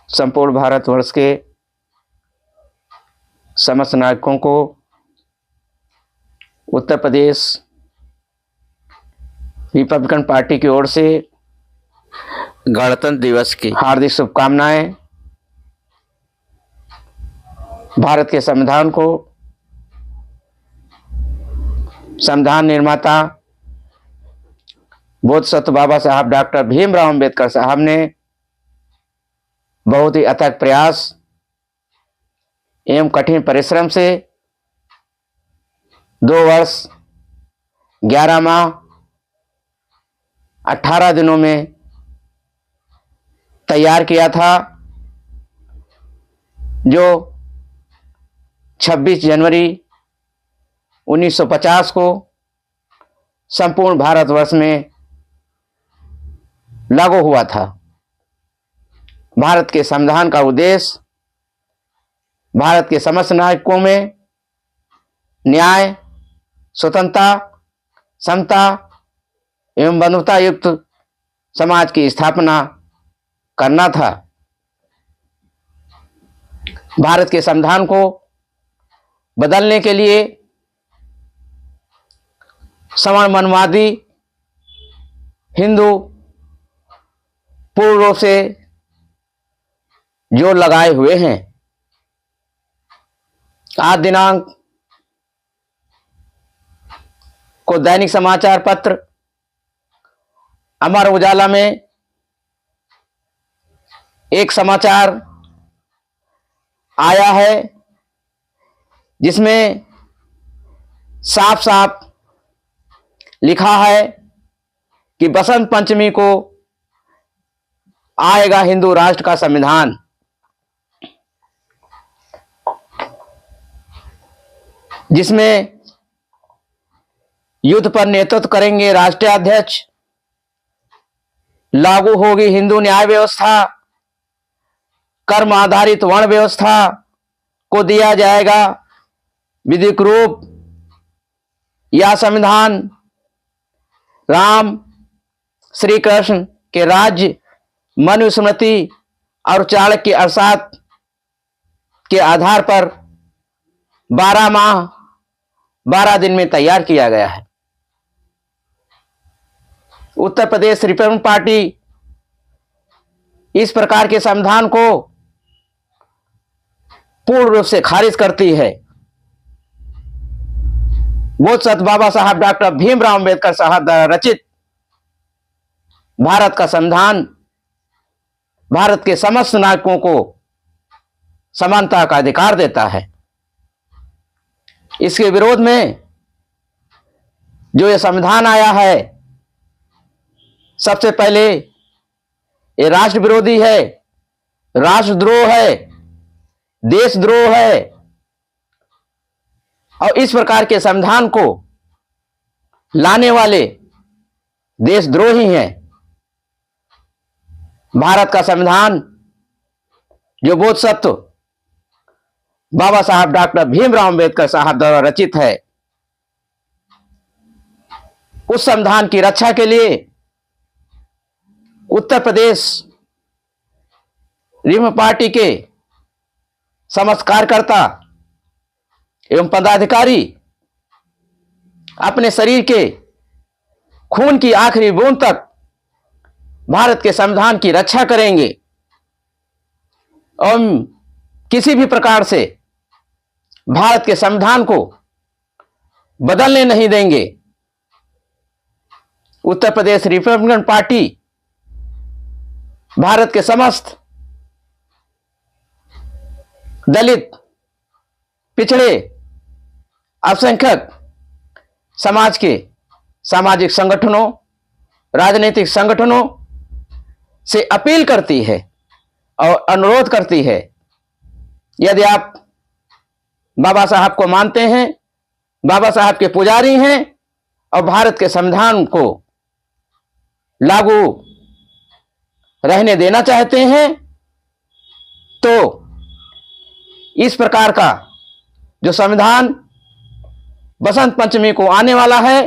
संपूर्ण भारतवर्ष के समस्त नागरिकों को उत्तर प्रदेश रिपब्लिकन पार्टी की ओर से गणतंत्र दिवस की हार्दिक शुभकामनाएं। भारत के संविधान को संविधान निर्माता बोधिसत्व बाबा साहब डॉक्टर भीमराव अंबेडकर साहब ने बहुत ही अथक प्रयास एवं कठिन परिश्रम से 2 वर्ष 11 माह 18 दिनों में तैयार किया था, जो 26 जनवरी 1950 को संपूर्ण भारतवर्ष में लागू हुआ था। भारत के संविधान का उद्देश्य भारत के समस्त नागरिकों में न्याय, स्वतंत्रता, समता एवं बंधुता युक्त समाज की स्थापना करना था। भारत के संविधान को बदलने के लिए सवर्ण मनवादी हिंदू पूर्ण रूप से जोर लगाए हुए हैं। आज दिनांक को दैनिक समाचार पत्र अमर उजाला में एक समाचार आया है, जिसमें साफ साफ लिखा है कि बसंत पंचमी को आएगा हिंदू राष्ट्र का संविधान। जिसमें युद्ध पर नेतृत्व करेंगे राष्ट्रीय अध्यक्ष, लागू होगी हिंदू न्याय व्यवस्था, कर्म आधारित वर्ण व्यवस्था को दिया जाएगा विधिक रूप, यह संविधान राम श्री कृष्ण के राज्य, मनुस्मृति और चाणक्य अर्थशास्त्र के आधार पर 12 माह 12 दिन में तैयार किया गया है। उत्तर प्रदेश रिपब्लिकन पार्टी इस प्रकार के संविधान को पूर्ण रूप से खारिज करती है। बोधिसत्व बाबा साहब डॉक्टर भीमराव अंबेडकर साहब द्वारा रचित भारत का संविधान भारत के समस्त नागरिकों को समानता का अधिकार देता है। इसके विरोध में जो ये संविधान आया है, सबसे पहले ये राष्ट्र विरोधी है, राष्ट्रद्रोह है, देशद्रोह है और इस प्रकार के संविधान को लाने वाले देशद्रोही हैं। भारत का संविधान जो बोधिसत्व बाबा साहब डॉक्टर भीमराव अंबेडकर साहब द्वारा रचित है, उस संविधान की रक्षा के लिए उत्तर प्रदेश रिपब्लिकन पार्टी के समस्त कार्यकर्ता एवं पदाधिकारी अपने शरीर के खून की आखिरी बूंद तक भारत के संविधान की रक्षा करेंगे और किसी भी प्रकार से भारत के संविधान को बदलने नहीं देंगे। उत्तर प्रदेश रिपब्लिकन पार्टी भारत के समस्त दलित, पिछड़े, अल्पसंख्यक समाज के सामाजिक संगठनों, राजनीतिक संगठनों से अपील करती है और अनुरोध करती है, यदि आप बाबा साहब को मानते हैं, बाबा साहब के पुजारी हैं और भारत के संविधान को लागू रहने देना चाहते हैं, तो इस प्रकार का जो संविधान बसंत पंचमी को आने वाला है,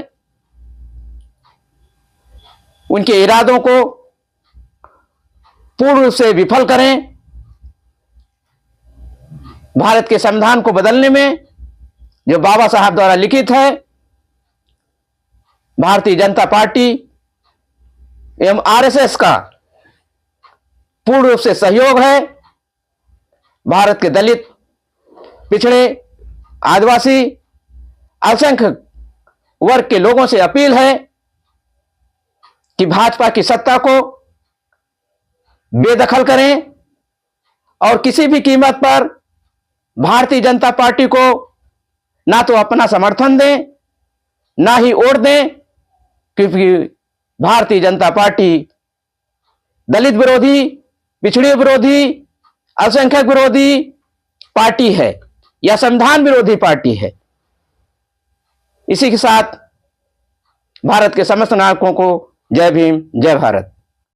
उनके इरादों को पूर्ण रूप से विफल करें भारत के संविधान को बदलने में जो बाबा साहब द्वारा लिखित है, भारतीय जनता पार्टी एवं आरएसएस का पूर्ण रूप से सहयोग है। भारत के दलित, पिछड़े, आदिवासी, अल्पसंख्यक वर्ग के लोगों से अपील है कि भाजपा की सत्ता को बेदखल करें और किसी भी कीमत पर भारतीय जनता पार्टी को ना तो अपना समर्थन दें, ना ही वोट दें, क्योंकि भारतीय जनता पार्टी दलित विरोधी, पिछड़े विरोधी, अल्पसंख्यक विरोधी पार्टी है या संविधान विरोधी पार्टी है। इसी के साथ भारत के समस्त नागरिकों को जय भीम, जय भारत।